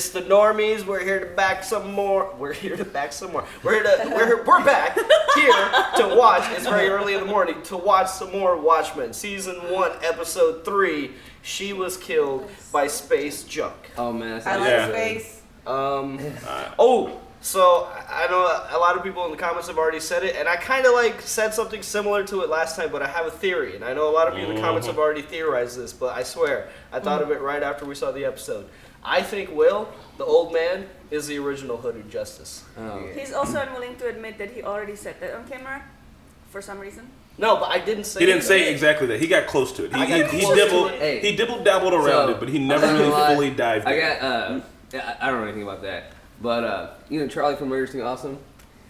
It's the Normies. We're here to back some more. We're here to back some more. We're back here to watch. It's very early in the morning to watch some more Watchmen. Season 1, Episode 3. She was killed by space junk. Oh man, I like space. So I know a lot of people in the comments have already said it, and I kind of like said something similar to it last time, but I have a theory, and I know a lot of you in the comments have already theorized this, but I swear, I thought of it right after we saw the episode. I think Will, the old man, is the original Hooded Justice. Oh. He's also unwilling to admit that he already said that on camera, for some reason. No, but I didn't say. He didn't say exactly that. He got close to it. He dibbled dabbled around it, but he never really fully dived in. I don't know anything about that. But you know Charlie from Murder Sing Awesome?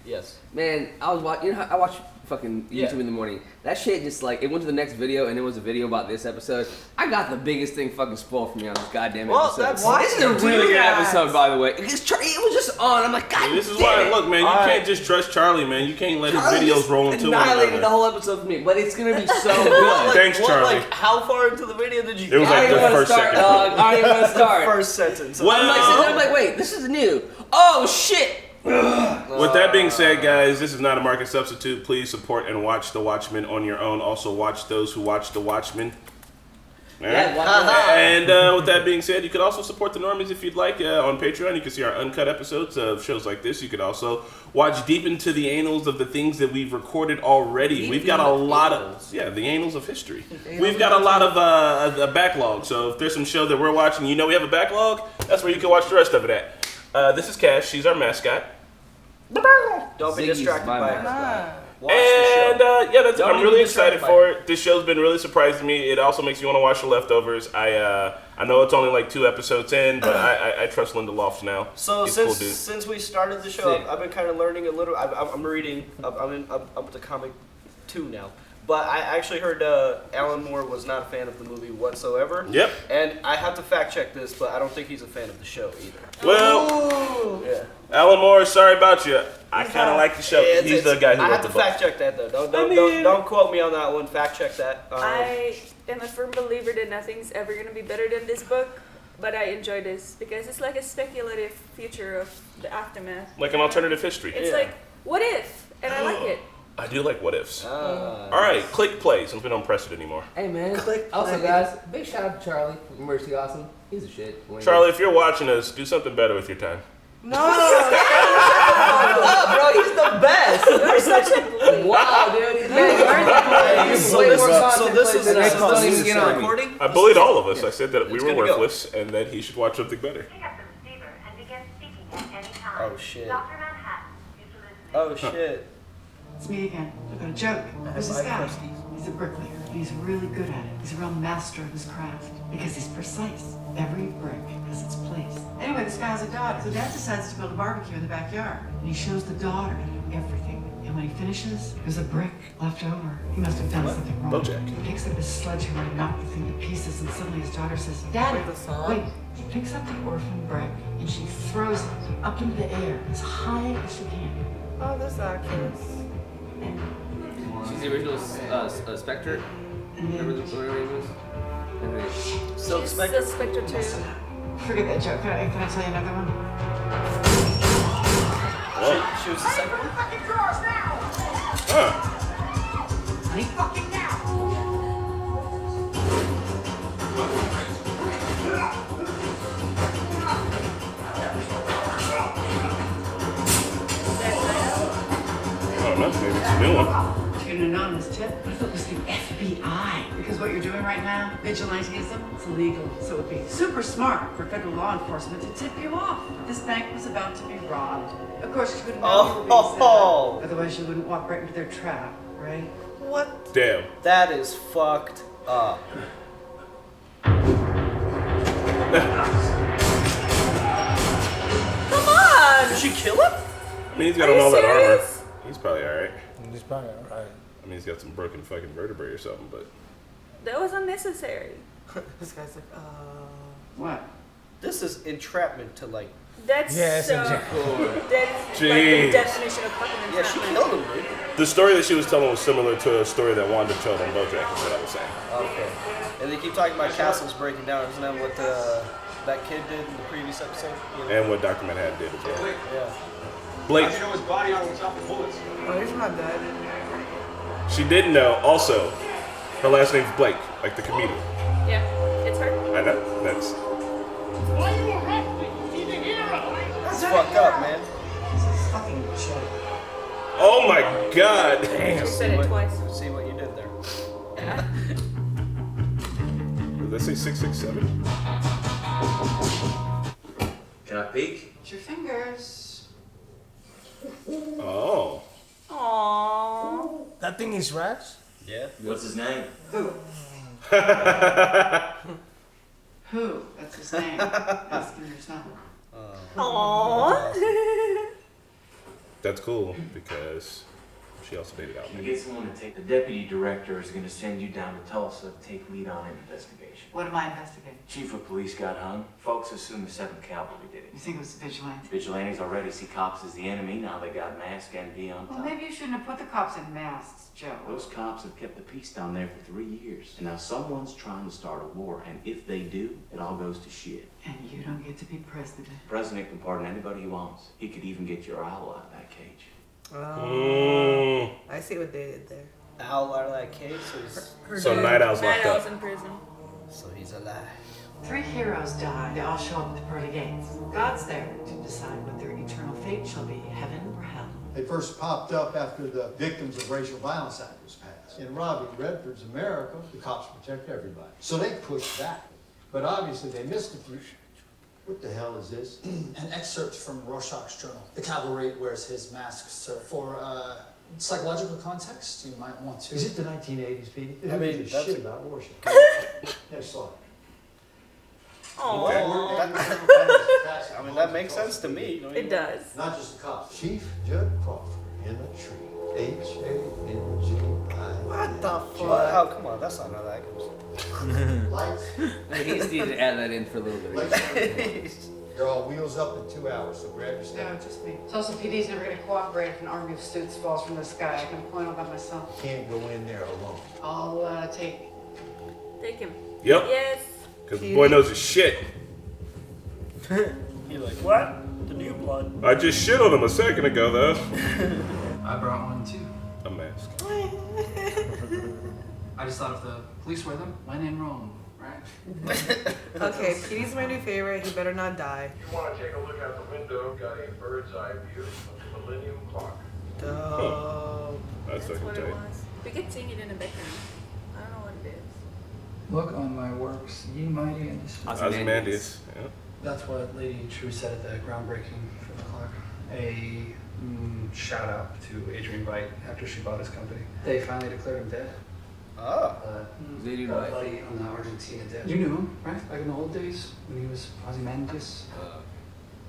Yes. Man, I was watching. You know how I watch fucking YouTube in the morning. That shit just like it went to the next video, and it was a video about this episode. I got the biggest thing fucking spoiled for me on this goddamn episode. This is a really good episode, by the way. It was just on. I'm like, God. This is why. Look, man, you can't just trust Charlie, man. You can't let his videos roll into annihilated the whole episode for me, but it's gonna be so good. Thanks, Charlie. Like, how far into the video did you? It was like the first second. I don't even want to start. The first sentence. Well, I'm like, wait, this is new. Oh shit. With that being said, guys, this is not a market substitute. Please support and watch The Watchmen on your own. Also, watch those who watch The Watchmen. And with that being said, you could also support the Normies if you'd like on Patreon. You can see our uncut episodes of shows like this. You could also watch deep into the annals of the things that we've recorded already. We've got a lot of the annals of history. We've got a lot of a backlog. So if there's some show that we're watching, you know we have a backlog. That's where you can watch the rest of it at. This is Cash. She's our mascot. Don't be distracted by it. I'm really excited for it. This show's been really surprising me. It also makes me want to watch The Leftovers. I know it's only like 2 episodes in, but I trust Lindelof now. So since we started the show, I've been kind of learning a little. I'm reading. I'm up to comic 2 now. But I actually heard Alan Moore was not a fan of the movie whatsoever. Yep. And I have to fact check this, but I don't think he's a fan of the show either. Well, Alan Moore, sorry about you. I kind of like the show. He's the guy who wrote the book. I have to fact check that though. Don't quote me on that one. Fact check that. I am a firm believer that nothing's ever going to be better than this book. But I enjoy this because it's like a speculative future of the aftermath. Like an alternative history. It's like, what if? And I like it. I do like what ifs. All right, click play since we don't press it anymore. Hey man. Also guys, big shout out to Charlie from Mercy Awesome. He's a shit. Charlie, if you're watching us, do something better with your time. No. Bro, he's the best. You're such a wow, dude. So this is recording. I bullied all of us. I said that we were worthless and that he should watch something better. Oh shit. Oh shit. It's me again. I've got a joke. There's this guy. He's a bricklayer, and he's really good at it. He's a real master of his craft because he's precise. Every brick has its place. Anyway, this guy has a daughter, so Dad decides to build a barbecue in the backyard, and he shows the daughter how to do everything. And when he finishes, there's a brick left over. He must have done something wrong. Bojack. He picks up his sledgehammer and knocks the thing to pieces, and suddenly his daughter says, "Daddy, wait!" He picks up the orphan brick and she throws it up into the air as high as she can. Oh, this actress. She's the original Spectre. Remember whatever her name is? Silk Spectre. Silk Spectre too. Forget that joke. Can I tell you another one? She was the second one? Fucking drawers now! Honey, fucking now! Maybe it's a new one. To get an anonymous tip, what if it was the FBI? Because what you're doing right now, vigilantism, it's illegal. So it would be super smart for federal law enforcement to tip you off. This bank was about to be robbed. Of course, you wouldn't know you were being set up. Otherwise, you wouldn't walk right into their trap, right? What? Damn. That is fucked up. Come on! Did she kill him? I mean, he's got Are you all that armor. serious? He's probably alright. He's probably alright. I mean, he's got some broken fucking vertebrae or something, but. That was unnecessary. This guy's like, What? This is entrapment to like. That's Yeah, it's so. a joke. That's like the definition of fucking Yeah, she entrapment. killed him, dude. The story that she was telling was similar to a story that Wanda told on BoJack, is what I was saying. Okay. And they keep talking about castles breaking down. Isn't that what that kid did in the previous episode. And what Dr. Manhattan did as well. Yeah. Blake. How'd you know his body on top of bullets? Oh, he's not dead. She didn't know. Also, her last name's Blake, like the comedian. Yeah, it's her. I know. That's. Why you arresting? He's a hero. That's fucked up, man. It's a fucking joke. Oh my God! She said it twice. See what you did there. Yeah. Did they say 667? Can I peek? It's your fingers. Oh. Aww. That thing is Rash? Yeah. What's his name? Who? Who? That's his name. Ask him yourself. Aww. That's cool because she also dated out. Can you get someone to take the deputy director is going to send you down to Tulsa to take lead on an investigation. What am I investigating? Chief of police got hung. Folks assume the 7th Cavalry did it. You think it was the vigilante? Vigilantes already see cops as the enemy. Now they got mask and V on top. Well, maybe you shouldn't have put the cops in masks, Joe. Those cops have kept the peace down there for 3 years. And now someone's trying to start a war. And if they do, it all goes to shit. And you don't get to be president. The president can pardon anybody he wants. He could even get your owl out of that cage. Oh, I see what they did there. Owl out of that cage, So Nite Owl's Nite locked Owl's up. in prison. so he's alive. 3 heroes die. They all show up at the pearly gates. God's there to decide what their eternal fate shall be, heaven or hell. They first popped up after the Victims of Racial Violence Act was passed. In Robbie Redford's America, the cops protect everybody. So they pushed back. But obviously they missed a few. What the hell is this? An excerpt from Rorschach's journal. The cavalry wears his mask, sir. For psychological context, you might want to. Is it the 1980s, Pete? I mean, that's that's shit about worship. Next slide. Aww. I mean, that makes sense to me. It does. Not just the cops. Chief Judd Crawford in a tree. H-A-N-G-I. What the Oh, fuck? come on, that's not how that goes. Lights. He just needed to add that in for a little bit. They're all wheels up in 2 hours, so grab your No, stuff. just me. Tulsa PD's never going to cooperate if an army of suits falls from the sky. I can point all by myself. Can't go in there alone. I'll take... Take him. Yep. Yes. Because the boy knows his shit. You're like, what? The new blood. I just shit on him a second ago, though. I brought one too. A mask. I just thought if the police wear them, when in Rome, right? Okay, Petey's my new favorite. He better not die. You want to take a look out the window, got a bird's eye view of the Millennium Clock. Dope. That's That's fucking what it tight. was. We could sing it in the background. I don't know what it is. Look on my works, ye mighty and distant. Ozymandias. Yeah. That's what Lady True said at the groundbreaking for the clock. A shout out to Adrian Veidt after she bought his company. They finally declared him dead. Oh. Adrian That Veidt. buddy on the Argentina dead. You knew him, right? Back in the old days when he was Ozymandias.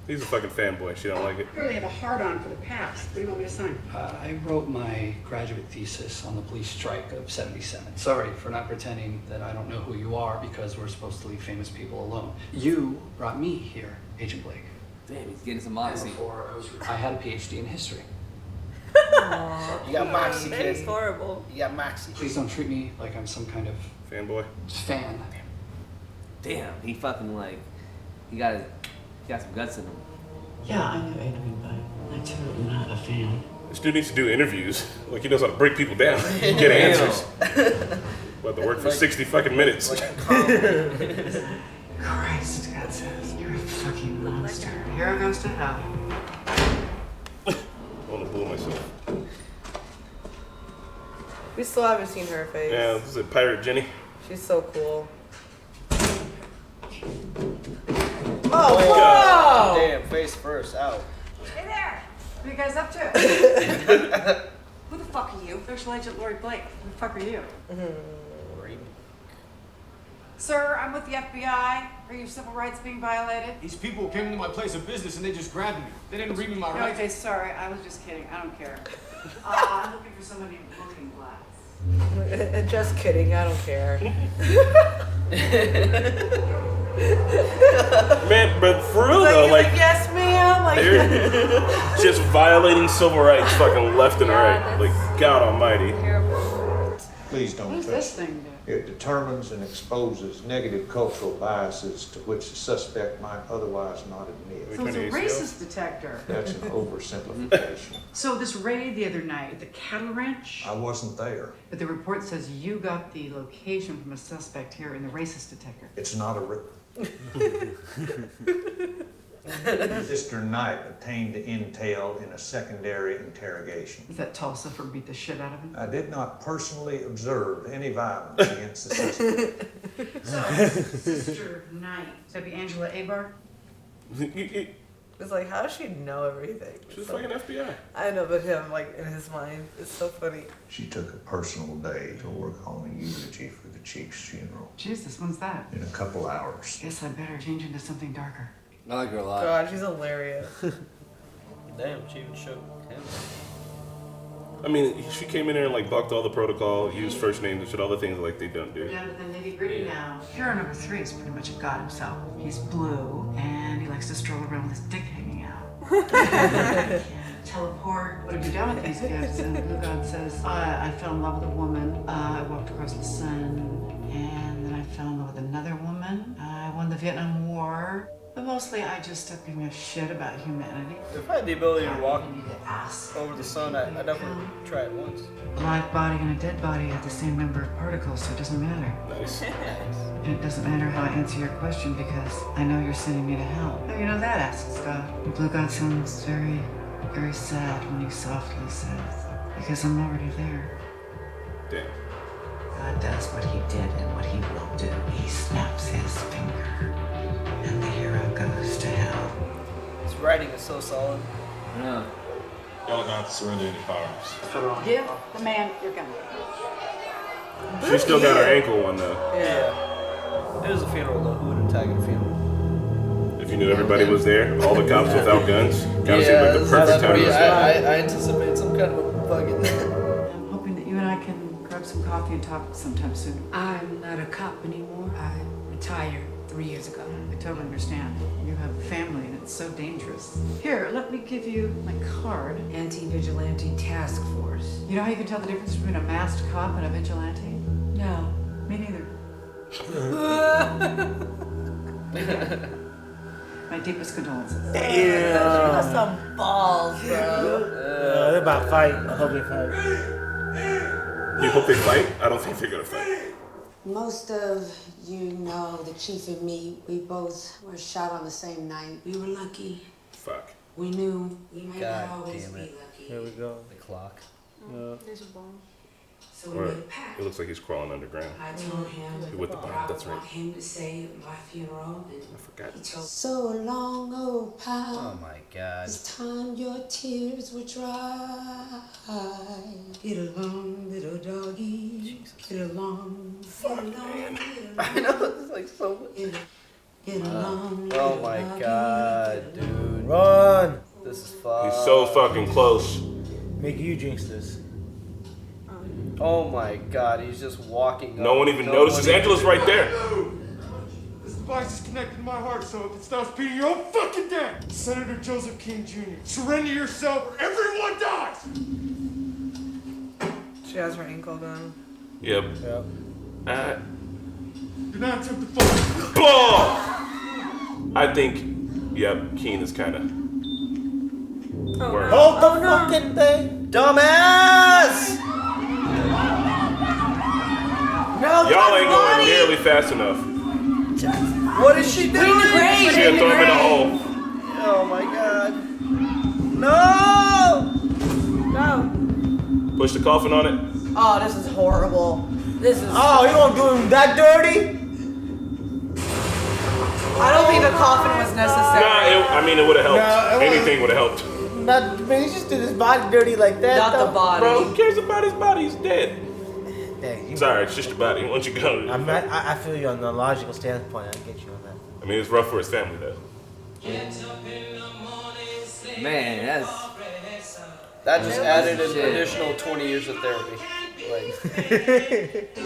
He's a fucking fanboy. She don't like it. I really have a hard-on for the past. What do you want me to sign? I wrote my graduate thesis on the police strike of '77. Sorry for not pretending that I don't know who you are because we're supposed to leave famous people alone. You brought me here, Agent Blake. Damn, he's getting some And moxie. before I had a PhD in history. You got Moxie, That is kid. horrible. You got Moxie. Please don't treat me like I'm some kind of Fanboy. fan. Damn, he fucking like, he got some guts in him. Yeah, I know Adrian, but I too am not a fan. This dude needs to do interviews. Like he knows how to break people down. Get answers. We'll have to work for 60 fucking minutes. Christ, God says, you're a fucking monster. Hero goes to hell. I want to blow myself. We still haven't seen her face. Yeah, this is a Pirate Jenny. She's so cool. Oh, wow! Damn, face first. Ow. Hey there! What are you guys up to? Who the fuck are you? Special Agent Laurie Blake. Who the fuck are you? Sir, I'm with the FBI. Are your civil rights being violated? These people came into my place of business and they just grabbed me. They didn't read me my No, rights. okay, sorry. I was just kidding. I don't care. I'm looking for someone named Looking Glass. Just kidding, I don't care. Man, but for real though, like yes, ma'am. Like, they're just violating civil rights fucking left and Yeah, right. that's- Like God almighty. Terrible. Please don't What does touch this thing do? It determines and exposes negative cultural biases to which the suspect might otherwise not admit. So it's a racist detector. That's an oversimplification. So this raid the other night at the cattle ranch? I wasn't there. But the report says you got the location from a suspect here in the racist detector. It's not a Mr. Knight obtained the intel in a secondary interrogation. Is that Tulsa for beat the shit out of him? I did not personally observe any violence against the suspect. Sister Knight. Would that be Angela Abar? It's like, how does she know everything? She's fucking FBI. I know, but him, like, in his mind, it's so funny. She took a personal day to work on the eulogy for the chief's funeral. Jesus, when's that? In a couple hours. Guess I better change into something darker. I like her a lot. God, she's hilarious. Damn, she even showed him. I mean, she came in there and like bucked all the protocol, used first names and shit, all the things like they don't do. Down to the nitty gritty now. Hero number 3 is pretty much a god himself. He's blue, and he likes to stroll around with his dick hanging out. He can teleport. What have you done with these gifts? And the blue god says, I fell in love with a woman. I walked across the sun, and then I fell in love with another woman. I won the Vietnam War. But mostly I just stopped giving a shit about humanity. If I had the ability to walk over the sun, I'd definitely try it once. A live body and a dead body have the same number of particles, so it doesn't matter. Nice. And it doesn't matter how I answer your question because I know you're sending me to hell. How do you know that? Asks God. The blue god sounds very, very sad when he softly says, because I'm already there. Damn. God does what he did and what he will do. He snaps his finger, and the hero goes to hell. His writing is so solid. Yeah. Y'all not to surrender any firearms. Give the man your gun. She still got her ankle on though. Yeah. It was a funeral though. Who would attack at a funeral? If you knew everybody was there, all the cops without guns, kind of seemed like the perfect time to start. I anticipate some kind of a fucking. I'm hoping that you and I can grab some coffee and talk sometime soon. I'm not a cop anymore. I retired 3 years ago. I totally understand. You have a family and it's so dangerous. Here, let me give you my card. Anti-vigilante task force. You know how you can tell the difference between a masked cop and a vigilante? No. Me neither. My deepest condolences. Damn. You got some balls, bro. They're about to fight. I hope they fight. You hope they fight? I don't think they're gonna fight. Most of you know the chief and me, we both were shot on the same night. We were lucky. Fuck. We knew we might God not always damn be it. lucky. Here we go. The clock. There's a bomb. So we Or made a pact. it looks like he's crawling underground. I told him With the what bomb, I that's would want right. him to say at my funeral. And I forgot. he told so long, oh pal. Oh my god. It's time your tears were dry. Get along, little doggy. Get along. Get along, get along. I know, it's like so. Get along. Oh my god, dude. Run! This is fun. He's so fucking close. Mickey, you jinx this. Oh my god, he's just walking. No one even notices. Angela's right there. This device is connected to my heart, so if it stops beating, you're all fucking dead. Senator Joseph King Jr., surrender yourself or everyone dies! She has her ankle gun. Yep. Yep. Do not attempt to fall. Oh! I think, yep, Keen is kind of. Hold the fucking thing! Dumbass! No, Y'all ain't going nearly fast enough. What is she doing? She had thrown him in a hole. Oh my god. No! No. Push the coffin on it. Oh, this is horrible. This is. Oh, you gonna do him that dirty? I don't think the coffin was necessary. Nah, it would have helped. No, it Anything would have helped. Not, man, he just did his body dirty like that. Not though. the body. Bro, who cares about his body? He's dead. Dang, you, Sorry, it's just your body. Once you go. I feel you on the logical standpoint. I get you on that. I mean, it's rough for his family, though. Man, That just added an shit. additional 20 years of therapy. Like, I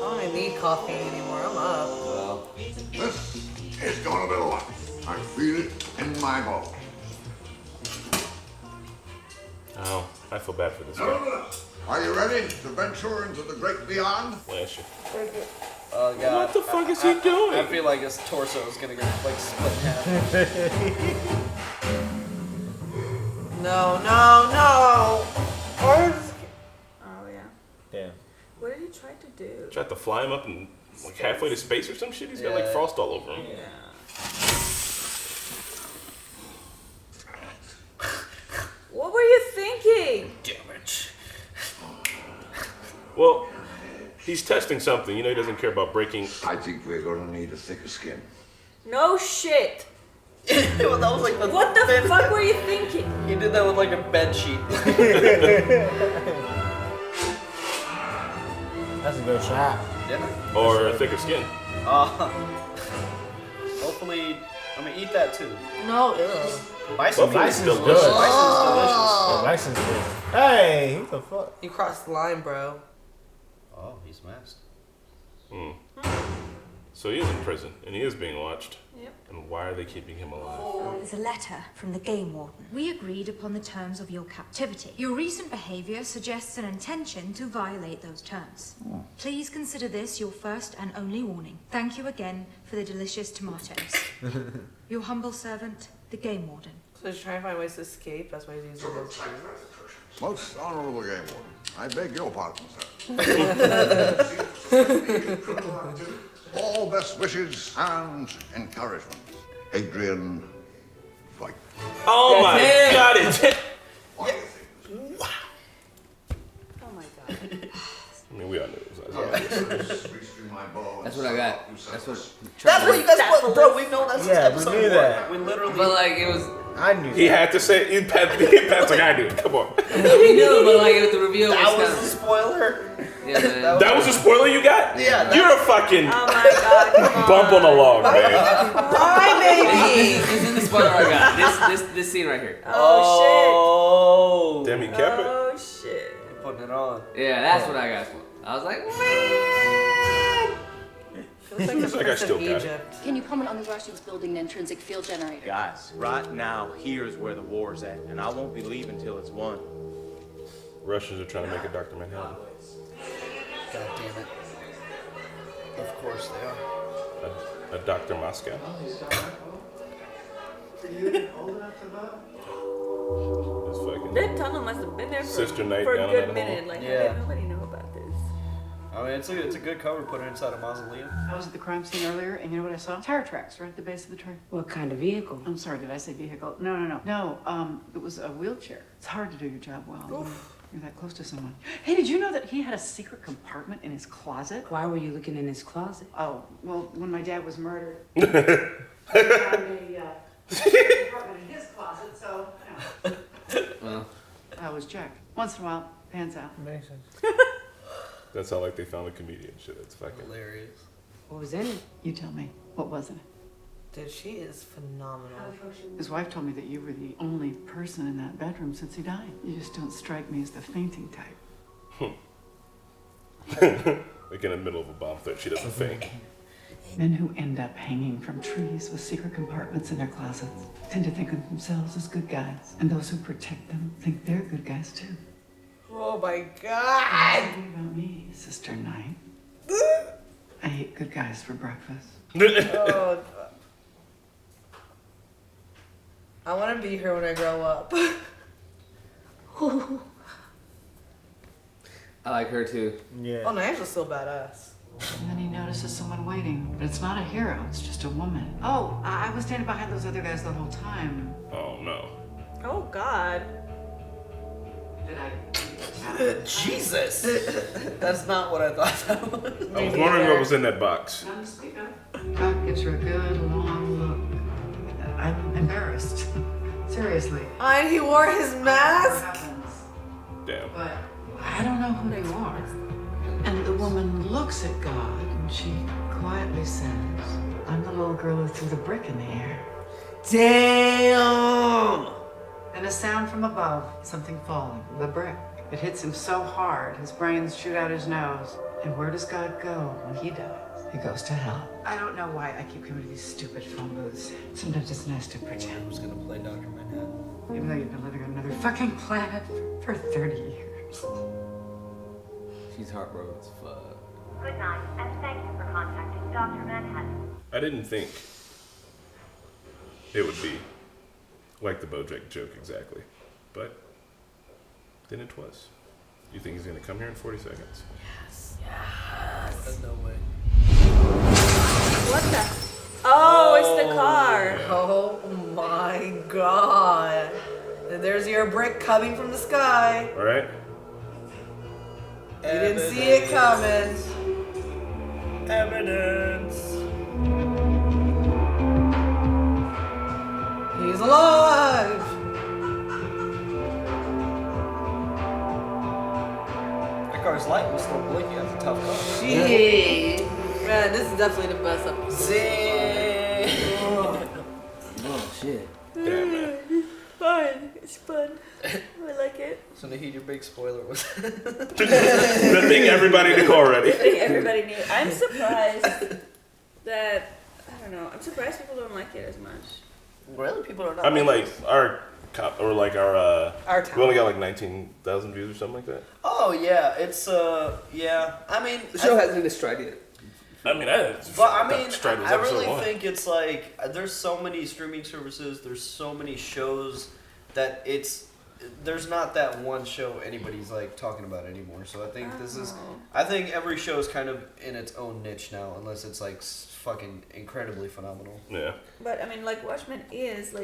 don't even need coffee anymore. I'm up. well, This is gonna be a lot. I feel it in my bones. Oh, I feel bad for this guy. Are you ready to venture into the great beyond? Bless you. Oh god. What the fuck is he doing? I feel like his torso is gonna get like split in half. No. Oh yeah. Damn. What did he try to do? Tried to fly him up and like halfway to space or some shit. He's got like frost all over him. Yeah. What were you thinking? Damn it. Well, he's testing something. You know he doesn't care about breaking. I think we're gonna need a thicker skin. No shit. Well, that was like the What the fuck were you thinking? He did that with like a bed sheet. That's a good shot. Yeah. Or a thicker skin. Hopefully, I'm gonna eat that too. No. Bison's Bison's delicious. good. Bison's delicious. Oh, Bison's good. Hey, what the fuck? You crossed the line, bro. Oh, he's masked. So he is in prison, and he is being watched. Yep. And why are they keeping him alive? There's a letter from the game warden. We agreed upon the terms of your captivity. Your recent behavior suggests an intention to violate those terms. Please consider this your first and only warning. Thank you again for the delicious tomatoes. Your humble servant, the game warden. So he's trying to find ways to escape. That's why he's using those tools. Most honorable game warden, I beg your pardon, sir. All best wishes and encouragement. Adrian Veidt. Oh my god, it's hit. Oh my god. I mean, we all knew it was That's what I got. That's what you guys put, bro. We know that's Yeah, we knew that. We literally. But like it was. I knew He had to say it. Pat's like, I knew it. Come on. We knew, but like with the reveal That was was kind a spoiler. Yeah, man. That was a spoiler you got? Yeah. You're a fucking Oh my god. Come on. bump on the log, man. Bye, baby. This is the spoiler I got. This scene right here. Oh Damn, he kept it. Oh shit. You're putting it on. Yeah, that's what I got. I was like, man. Looks like the Like I Prince still of got it. Egypt. Can you comment on the Russians building an intrinsic field generator? Guys, right now, here's where the war's at, and I won't be leaving till it's won. Russians are trying to make a Dr. Manhattan. God damn it. Of course they are. A Dr. Moscow. This fucking That tunnel must have been there for, Sister Nite for a down good that minute. hole. Like, Yeah. how did nobody know about this? I mean, it's a good cover. Put it inside a mausoleum. I was at the crime scene earlier, and you know what I saw? Tire tracks right at the base of the tree. What kind of vehicle? I'm sorry, did I say vehicle? No. No, it was a wheelchair. It's hard to do your job well when you're that close to someone. Hey, did you know that he had a secret compartment in his closet? Why were you looking in his closet? Oh, well, when my dad was murdered, he found a secret compartment in his closet, so, you know. Well, I always check. Once in a while, pants out. Makes sense. That sounds like they found a comedian shit. It's fucking Hilarious. What was in it? You tell me, what was in it? Dude, she is phenomenal. His wife told me that you were the only person in that bedroom since he died. You just don't strike me as the fainting type. like in the middle of a bomb threat. She doesn't faint. Men who end up hanging from trees with secret compartments in their closets tend to think of themselves as good guys. And those who protect them think they're good guys too. Oh my god. What about me, Sister Nite? I eat good guys for breakfast. Oh, I want to be her when I grow up. I like her too. Yeah. Oh, Nigel's still badass. And then he notices someone waiting, but it's not a hero, it's just a woman. Oh, I was standing behind those other guys the whole time. Oh no. Oh god. Did I? Jesus. That's not what I thought that was. I was wondering what was in that box. None to speak of. God gives her a good long look. I'm embarrassed. Seriously. And he wore his What mask? happens? Damn. But I don't know who you are. And the woman looks at God and she quietly says, I'm the little girl who threw the brick in the air. Damn. And a sound from above, something falling, the brick. It hits him so hard, his brains shoot out his nose. And where does God go when he dies? He goes to hell. I don't know why I keep coming to these stupid phone booths. Sometimes it's nice to pretend. Who's gonna play Dr. Manhattan? Even though you've been living on another fucking planet for 30 years. She's heartbroken as fuck. Good night, and thank you for contacting Dr. Manhattan. I didn't think it would be like the Bojack joke exactly, but then it was. You think he's gonna come here in 40 seconds? Yes. There's no way. What the? Oh, it's the car. Oh my god. There's your brick coming from the sky. All right. You didn't see it coming. Evidence. He's alive. That car's light was still blinking. That's a tough car. Jeez. Man, this is definitely the best episode. Oh shit. Damn, man. Fun. It's fun. I like it. So to hear your big spoiler was The thing everybody knew already. I think everybody knew. I'm surprised that, I don't know, I'm surprised people don't like it as much. Really? People are not. I mean, like our we only got like 19,000 views or something like that. Oh yeah, it's yeah. I mean, The show hasn't even stride yet. I mean, I really think it's like there's so many streaming services, there's so many shows that there's not that one show anybody's like talking about anymore. So I think I think every show is kind of in its own niche now, unless it's like fucking incredibly phenomenal. Yeah. But I mean, like Watchmen is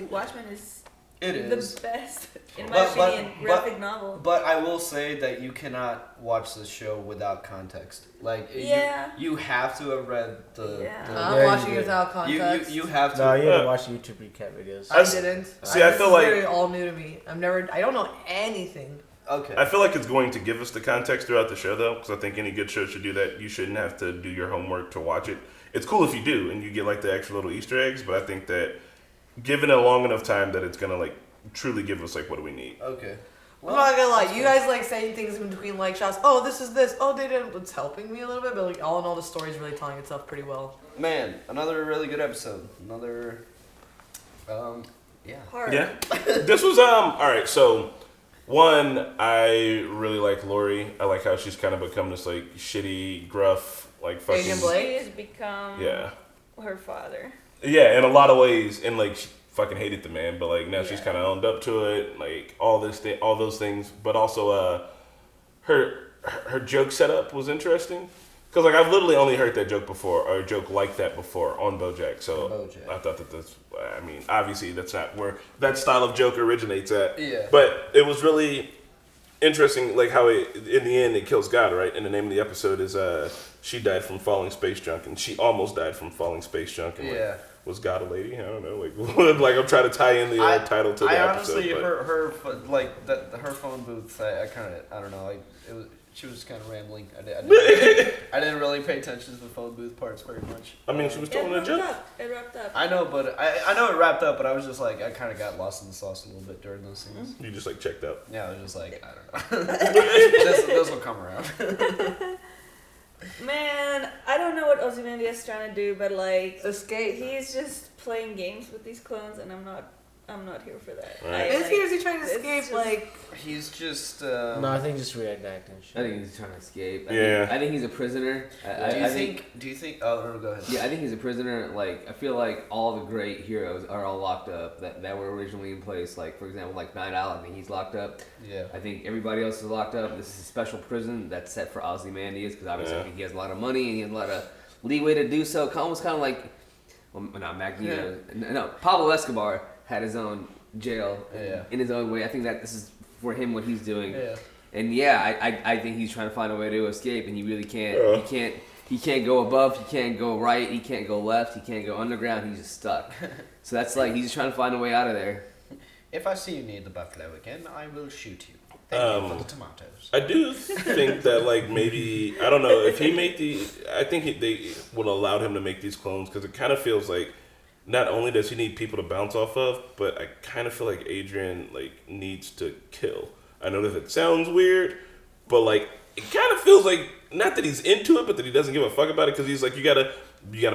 It is the best, in my opinion, graphic novel. But I will say that you cannot watch this show without context. Like, you have to have read the. I'm watching it without context. You have to. No, you have to watch YouTube recap videos. I didn't. See, I feel like it's all new to me. I don't know anything. Okay. I feel like it's going to give us the context throughout the show, though, because I think any good show should do that. You shouldn't have to do your homework to watch it. It's cool if you do, and you get like the extra little Easter eggs, but I think that given a long enough time that it's gonna like truly give us like what do we need. Okay. Well, I'm not gonna lie, you guys like saying things in between like shots. Oh, this is this. Oh, they did. It's helping me a little bit, but like all in all, the story's really telling itself pretty well. Man, another really good episode. Another, yeah. Hard. Yeah. This was all right. So, one, I really like Laurie. I like how she's kind of become this like shitty, gruff, like fucking. Adrian Blake He has become her father. Yeah, in a lot of ways, and like she fucking hated the man, but like now she's kind of owned up to it, like all those things. But also, her joke setup was interesting because like I've literally only heard that joke before, or a joke like that before on BoJack. So I thought that's. I mean, obviously that's not where that style of joke originates at. Yeah. But it was really interesting, like how in the end it kills God, right? And the name of the episode is she died from falling space junk, and she almost died from falling space junk. And like, was God a lady? I don't know. Like, like I'm trying to tie in the title to the episode. Honestly, her phone booth. I don't know. She was kind of rambling. I didn't really pay attention to the phone booth parts very much. I mean, she was telling a joke. It wrapped up. I know, but I know it wrapped up. But I was just like, I kind of got lost in the sauce a little bit during those scenes. You just like checked out. Yeah, I was just like, I don't know. Those will come around. Man, I don't know what Ozymandias trying to do, but like escape. He's just playing games with these clones, and I'm not here for that. Right. Is he trying to escape? He's just. No, I think just reenacting shit. I think he's trying to escape. I think he's a prisoner. Do you think? Oh, no, go ahead. Yeah, I think he's a prisoner. Like, I feel like all the great heroes are all locked up that were originally in place. Like, for example, like Nite Owl, I think he's locked up. Yeah. I think everybody else is locked up. This is a special prison that's set for Ozymandias because obviously I think he has a lot of money and he has a lot of leeway to do so. Almost kind of like, well, not Magneto. Yeah. No, Pablo Escobar had his own jail in his own way. I think that this is for him what he's doing. Yeah. And I think he's trying to find a way to escape, and he really can't. He can't go above. He can't go right. He can't go left. He can't go underground. He's just stuck. So that's like he's just trying to find a way out of there. If I see you near the buffalo again, I will shoot you. Thank you for the tomatoes. I do think that like maybe I don't know if he made I think they would allow him to make these clones because it kind of feels like. Not only does he need people to bounce off of, but I kind of feel like Adrian like needs to kill. I know that it sounds weird, but like it kind of feels like not that he's into it, but that he doesn't give a fuck about it because he's like you gotta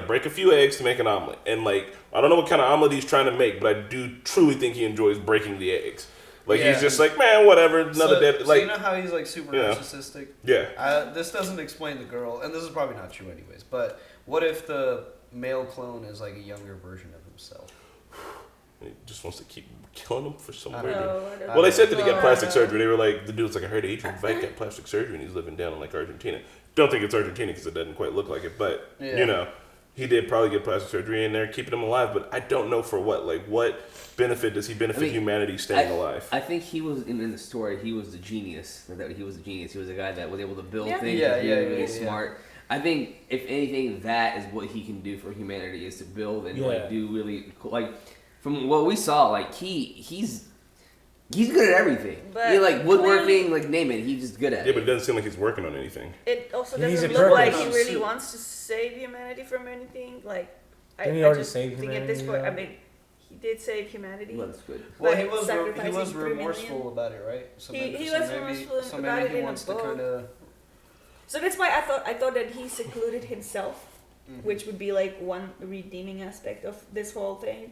break a few eggs to make an omelet, and like I don't know what kind of omelet he's trying to make, but I do truly think he enjoys breaking the eggs. Like he's just like, man, whatever, another day. Like, so you know how he's like super narcissistic? Yeah. This doesn't explain the girl, and this is probably not true anyways. But what if the male clone is like a younger version of himself? He just wants to keep killing him for some weird know. Well, they said that he got plastic surgery. They were like, the dude's like, I heard Adrian Veidt got plastic surgery and he's living down in like Argentina. Don't think it's Argentina because it doesn't quite look like it, but you know, he did probably get plastic surgery in there, keeping him alive. But I don't know for what. Like, what benefit does he benefit humanity staying alive? I think he was in the story. He was the genius. That he was the genius. He was the guy that was able to build things. Really smart. I think if anything, that is what he can do for humanity is to build and like do really cool. Like from what we saw, like he's good at everything. But he like woodworking, like name it. He's just good at it. Yeah, but it doesn't seem like he's working on anything. It also doesn't look like he really wants to save humanity from anything. Like Didn't he already save think at this point, I mean, he did save humanity. Well, that's good. Well, he was remorseful about it, right? So he maybe, was remorseful so about maybe it he in wants a to book. kind of. So that's why I thought that he secluded himself, which would be like one redeeming aspect of this whole thing.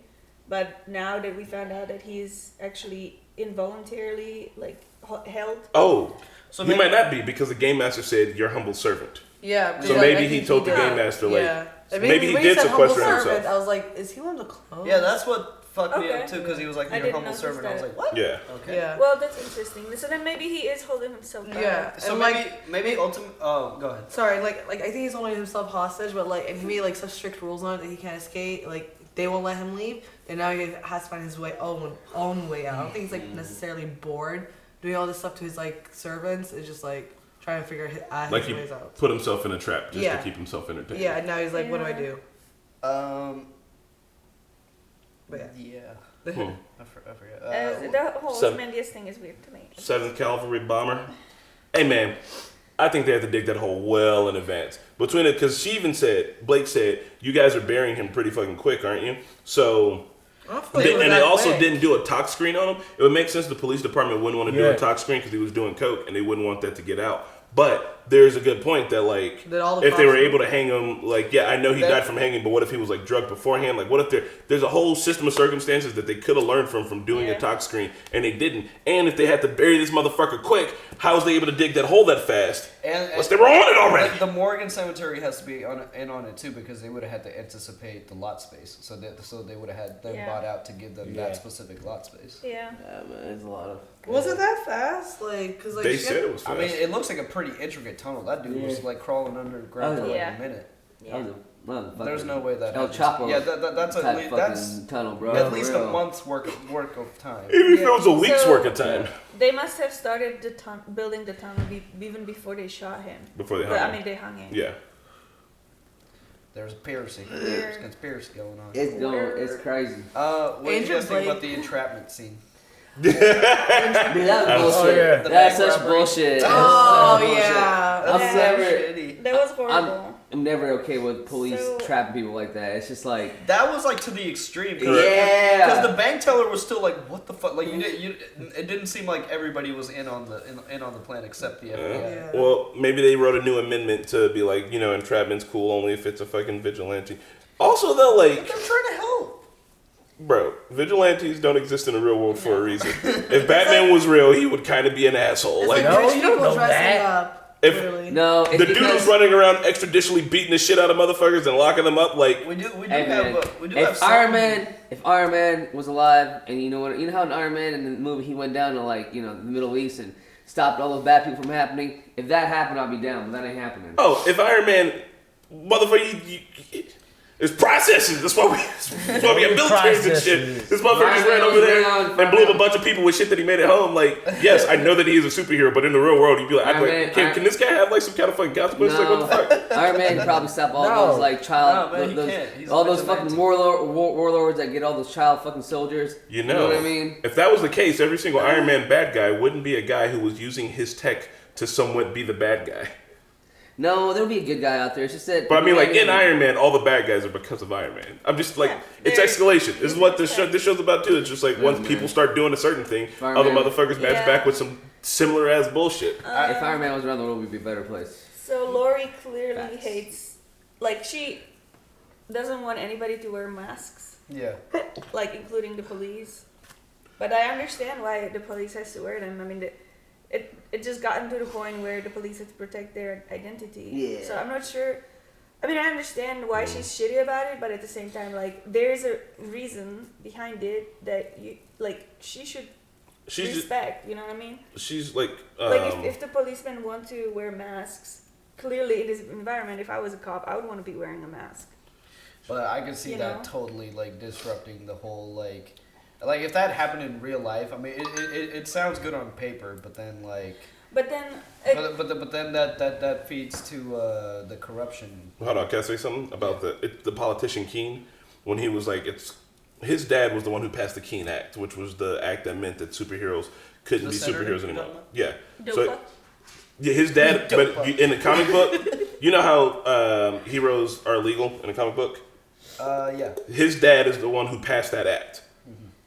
But now that we found out that he's actually involuntarily like held. Oh, so he might not be because the game master said your humble servant. Yeah. So maybe he told the game master like maybe he when did said sequester humble himself. servant, I was like, is he one of the clones? Yeah, that's what fucked me up too because he was like I your didn't humble notice servant. I was that. like, what? Yeah. Okay. Yeah. Well, that's interesting. So then maybe he is holding himself back. Yeah. So and maybe ultimate. Oh, go ahead. Sorry, like I think he's holding himself hostage, but like, and he made like such strict rules on it that he can't escape. Like they won't let him leave, and now he has to find his own way out. I don't think he's like necessarily bored doing all this stuff to his like servants. It's just like trying to figure out Like his he ways out. put himself in a trap just to keep himself entertained. Yeah, and now he's like, what do I do? But yeah. Hmm. I forget. The whole Ozymandias thing is weird to me. 7th Cavalry Bomber. Hey man, I think they have to dig that hole well in advance. Between it, because she even said, Blake said, you guys are burying him pretty fucking quick, aren't you? So, they also didn't do a tox screen on him. It would make sense the police department wouldn't want to do a tox screen because he was doing coke and they wouldn't want that to get out. But there's a good point that like if they were able to hang him, like I know he died from hanging, but what if he was like drugged beforehand? Like what if there's a whole system of circumstances that they could have learned from doing a tox screen and they didn't? And if they had to bury this motherfucker quick, how was they able to dig that hole that fast? Unless they were on it already. The Morgan Cemetery has to be in on it too because they would have had to anticipate the lot space, so they would have had them bought out to give them that specific lot space. Yeah. Yeah, man, there's a lot of. Was it that fast? Like, cause like they said it was fast. I mean, it looks like a pretty intricate tunnel. That dude was like crawling underground for like a minute. Yeah. There's no way that. El Chapo. Yeah, that's at least tunnel, bro. At least a month's work of time. Even if it was a week's work of time. They must have started building the tunnel even before they shot him. Before they hung him. I mean, they hung him. Yeah. There's a conspiracy. There's conspiracy going on. It's crazy. What did you guys think about the entrapment scene? Dude, that was bullshit. That's such bullshit. Oh yeah. That was horrible. I'm never okay with police trapping people like that. It's just like that was like to the extreme. Yeah. Because the bank teller was still like, what the fuck? Like it didn't seem like everybody was in on the plan except the FBI. Well, maybe they wrote a new amendment to be like, entrapment's cool only if it's a fucking vigilante. Also, though, like they're trying to help. Bro, vigilantes don't exist in the real world for a reason. If Batman was real, he would kind of be an asshole. Like, no, you don't know that. If the dude was running around extrajudicially beating the shit out of motherfuckers and locking them up, like we do if Iron Man was alive, and you know how in Iron Man in the movie he went down to the Middle East and stopped all those bad people from happening. If that happened, I'd be down, but that ain't happening. Oh, if Iron Man, motherfucker, there's processes. That's why we have militaries and shit. This motherfucker just ran over there and blew up a bunch of people with shit that he made at home. Like, yes, I know that he is a superhero, but in the real world, you'd be like, can this guy have like some kind of fucking consequences? No. Like, what the fuck? Iron Man can probably stop all those all those fucking warlords that get all those child fucking soldiers. You know what I mean? If that was the case, every single Iron Man bad guy wouldn't be a guy who was using his tech to somewhat be the bad guy. No, there'll be a good guy out there. It's just that. But I mean, like in Iron Man, all the bad guys are because of Iron Man. I'm just like, it's escalation. This is what this show's about too. It's just like once people start doing a certain thing, other motherfuckers match back with some similar ass bullshit. If Iron Man was around, the world would be a better place. So Laurie clearly hates, like she doesn't want anybody to wear masks. Yeah. Like including the police. But I understand why the police has to wear them. I mean, it just gotten to the point where the police have to protect their identity. Yeah. So I'm not sure. I mean, I understand why she's shitty about it, but at the same time, like, there's a reason behind it that she should respect. You know what I mean? She's like if the policemen want to wear masks, clearly in this environment, if I was a cop, I would want to be wearing a mask. But I could see that totally like disrupting the whole like if that happened in real life. I mean, it sounds good on paper, but then like. But then that feeds to the corruption. Hold on, can I say something about the politician Keene? When he was like, his dad was the one who passed the Keene Act, which was the act that meant that superheroes couldn't be superheroes anymore. Yeah. So, yeah, his dad. But in the comic book, you know how heroes are illegal in the comic book. Yeah. His dad is the one who passed that act.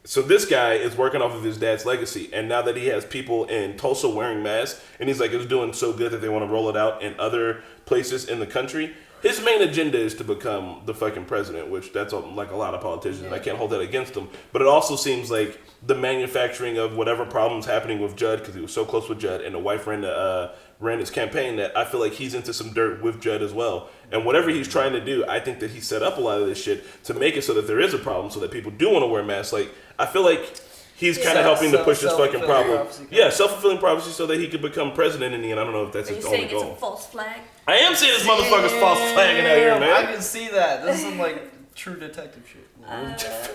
So this guy is working off of his dad's legacy, and now that he has people in Tulsa wearing masks, and he's like, it's doing so good that they want to roll it out in other places in the country, his main agenda is to become the fucking president, which that's like a lot of politicians, and I can't hold that against him. But it also seems like the manufacturing of whatever problems happening with Judd, because he was so close with Judd, and the wife ran his campaign, that I feel like he's into some dirt with Judd as well. And whatever he's trying to do, I think that he set up a lot of this shit to make it so that there is a problem, so that people do want to wear masks. Like, I feel like he's kind of helping to push this fucking problem. Yeah, self-fulfilling prophecy so that he could become president in the end. I don't know if that's his only goal. Are you saying it's a false flag? I am saying this motherfucker's false flagging out here, man. I can see that. This is some like true detective shit.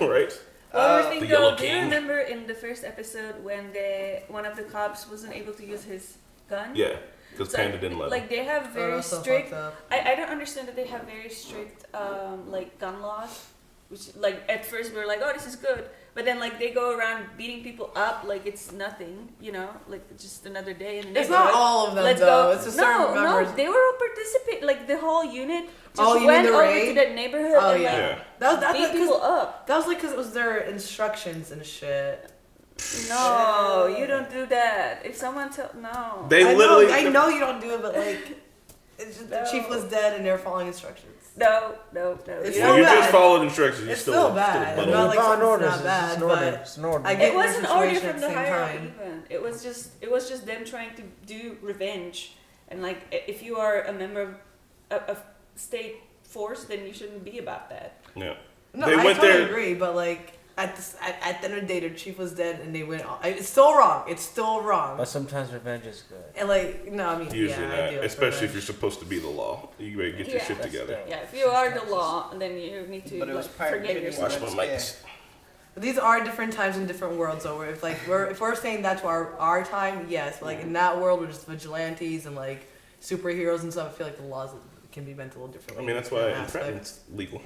Right. One more thing though, do you remember in the first episode when one of the cops wasn't able to use his gun? Yeah, because Panda didn't let him. Like they have very strict. I don't understand that they have very strict like gun laws. Which like at first we were like, oh, this is good, but then like they go around beating people up like it's nothing, you know, like just another day in the It's not all of them though. It's just certain members. No, they were all participating. Like the whole unit just went over to that neighborhood and like beat people up. That was like because it was their instructions and shit. No, you don't do that. If someone no. I know you don't do it, but like it's just, the chief was dead and they're following instructions. No. It's you just followed instructions. It's still bad. It's not like it's not bad, but I get it wasn't the order situation from at the same hierarchy time. even. It was just them trying to do revenge, and like if you are a member of state force, then you shouldn't be about that. Yeah. No, I totally agree, but like at the end of the day, their chief was dead, and they went. It's still wrong. It's still wrong. But sometimes revenge is good. And like, no, I mean, usually yeah, not, especially if you're supposed to be the law. You better get your shit together. Yeah, if you are the law, then you need to like, forget yourself. Watch my mics. But these are different times in different worlds. So if like if we're saying that to our time, yes. But, like in that world, we're just vigilantes and like superheroes and stuff. I feel like the laws can be meant a little differently. I mean, that's why entrapment's legal.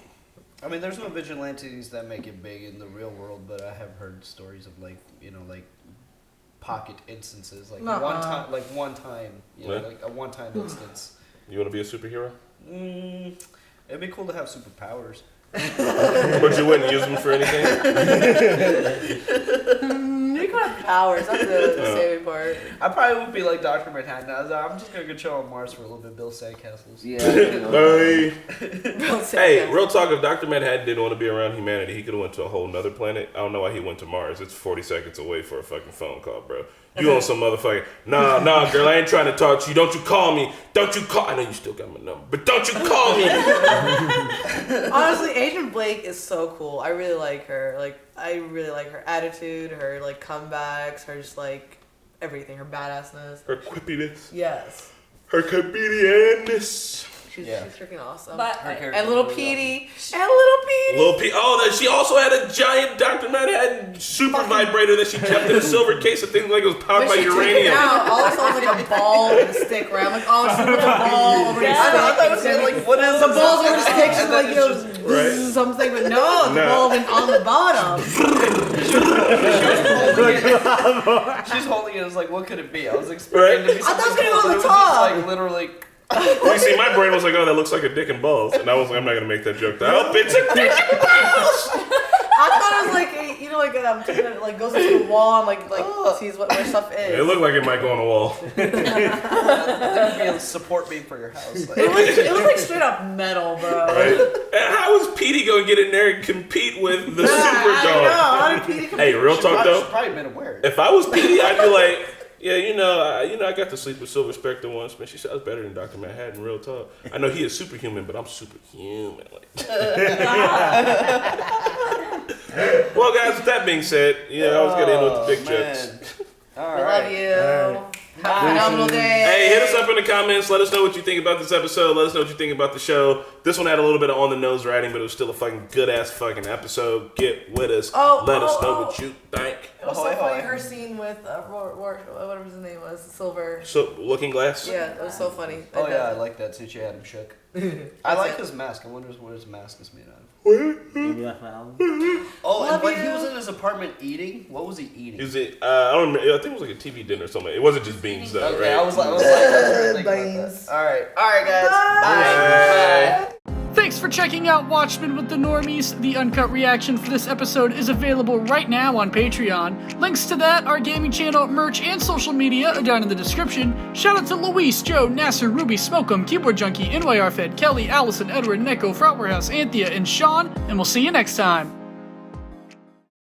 I mean, there's no vigilantes that make it big in the real world, but I have heard stories of like, you know, like pocket instances, like one time, you know, like a one-time instance. You want to be a superhero? It'd be cool to have superpowers. But you wouldn't use them for anything? You could have powers. That's the saving part. I probably would be like Dr. Manhattan. I'm just going to go chill on Mars for a little bit. Build sandcastles. Yeah. Hey, real talk, if Dr. Manhattan didn't want to be around humanity, he could have went to a whole nother planet. I don't know why he went to Mars. It's 40 seconds away for a fucking phone call, bro. You on some motherfucker. Nah, girl, I ain't trying to talk to you. Don't you call me. Don't you call. I know you still got my number, but don't you call me. Honestly, Adrian Blake is so cool. I really like her. Like, I really like her attitude, her like comebacks, her just like everything, her badassness. Her quippiness. Yes. Her comedianness. She's freaking awesome. But and little Petey. Oh, she also had a giant Dr. Manhattan super vibrator that she kept in a silver case. I think like it was powered by uranium. Now, all I saw was like a ball and a stick, right? I'm like, oh, she's with a ball over the stick. I thought it was like, what is the balls over the stick? She's like, you know, something, but no, the ball went on the bottom. She's holding it as like, what could it be? I was expecting to be something. I thought it was cool, going to but go on the top. Like literally. You see, my brain was like, oh, that looks like a dick and balls. And I was like, I'm not going to make that joke. Oh, bitch, a dick and balls! I thought it was like, you know, like I'm taking it, like goes into the wall and like sees what where stuff is. It looked like it might go on the wall. That could be a support beam for your house. It was like straight up metal, bro. Right? And how is Petey gonna get in there and compete with the super dog? How did Petey compete? Hey, real talk though. Probably been aware. If I was Petey, I'd be like, yeah, I got to sleep with Silver Spectre once, man. She sounds better than Dr. Manhattan, real talk. I know he is superhuman, but I'm superhuman. Well, guys, with that being said, I was getting in with the big jokes. All right. Love you. Have a phenomenal day. Hey, hit us up in the comments. Let us know what you think about this episode. Let us know what you think about the show. This one had a little bit of on-the-nose writing, but it was still a fucking good-ass fucking episode. Get with us. Let us know what you think. It was so funny, her scene with, whatever his name was, Silver. So, Looking Glass? Yeah, it was so funny. Oh, yeah, I like that too. She had him shook. I like his mask. I wonder what his mask is made out of. Oh, and when he was in his apartment eating, what was he eating? Is it? I don't remember. I think it was like a TV dinner or something. It wasn't just beans though, okay, right? I was like, beans. All right, guys. Bye. Thanks for checking out Watchmen with the Normies. The uncut reaction for this episode is available right now on Patreon. Links to that, our gaming channel, merch, and social media are down in the description. Shout out to Luis, Joe, Nasser, Ruby, Smoke'em, Keyboard Junkie, NYR Fed, Kelly, Allison, Edward, Neko, Front Warehouse, Anthea, and Sean, and we'll see you next time.